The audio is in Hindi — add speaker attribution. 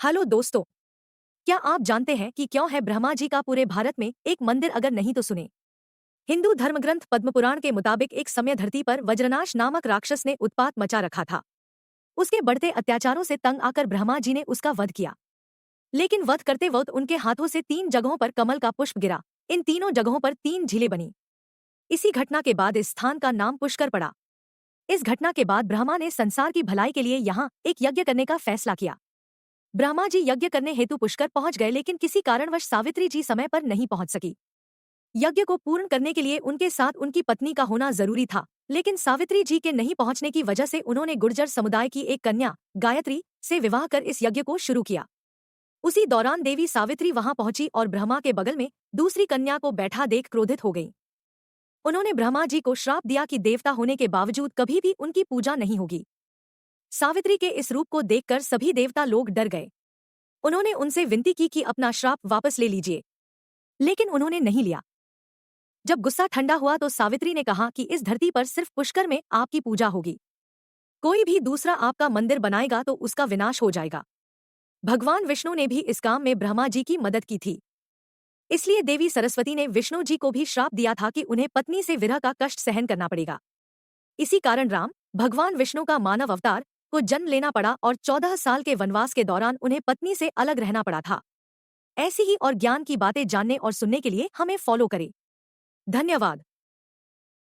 Speaker 1: हेलो दोस्तों। क्या आप जानते हैं कि क्यों है ब्रह्मा जी का पूरे भारत में एक मंदिर? अगर नहीं तो सुने। हिंदू धर्मग्रंथ पद्मपुराण के मुताबिक एक समय धरती पर वज्रनाश नामक राक्षस ने उत्पात मचा रखा था। उसके बढ़ते अत्याचारों से तंग आकर ब्रह्मा जी ने उसका वध किया। लेकिन वध करते वक्त उनके हाथों से 3 जगहों पर कमल का पुष्प गिरा। इन तीनों जगहों पर 3 झीलें बनी। इसी घटना के बाद इस स्थान का नाम पुष्कर पड़ा। इस घटना के बाद ब्रह्मा ने संसार की भलाई के लिए यहाँ एक यज्ञ करने का फैसला किया। ब्रह्मा जी यज्ञ करने हेतु पुष्कर पहुंच गए, लेकिन किसी कारणवश सावित्री जी समय पर नहीं पहुंच सकी। यज्ञ को पूर्ण करने के लिए उनके साथ उनकी पत्नी का होना जरूरी था, लेकिन सावित्री जी के नहीं पहुंचने की वजह से उन्होंने गुर्जर समुदाय की एक कन्या गायत्री से विवाह कर इस यज्ञ को शुरू किया। उसी दौरान देवी सावित्री वहां पहुंची और ब्रह्मा के बगल में दूसरी कन्या को बैठा देख क्रोधित हो गई। उन्होंने ब्रह्मा जी को श्राप दिया कि देवता होने के बावजूद कभी भी उनकी पूजा नहीं होगी। सावित्री के इस रूप को देखकर सभी देवता लोग डर गए। उन्होंने उनसे विनती की कि अपना श्राप वापस ले लीजिए, लेकिन उन्होंने नहीं लिया। जब गुस्सा ठंडा हुआ तो सावित्री ने कहा कि इस धरती पर सिर्फ पुष्कर में आपकी पूजा होगी। कोई भी दूसरा आपका मंदिर बनाएगा तो उसका विनाश हो जाएगा। भगवान विष्णु ने भी इस काम में ब्रह्मा जी की मदद की थी। इसलिए देवी सरस्वती ने विष्णु जी को भी श्राप दिया था कि उन्हें पत्नी से विरह का कष्ट सहन करना पड़ेगा। इसी कारण राम भगवान विष्णु का मानव अवतार को जन्म लेना पड़ा और 14 साल के वनवास के दौरान उन्हें पत्नी से अलग रहना पड़ा था। ऐसी ही और ज्ञान की बातें जानने और सुनने के लिए हमें फॉलो करें। धन्यवाद।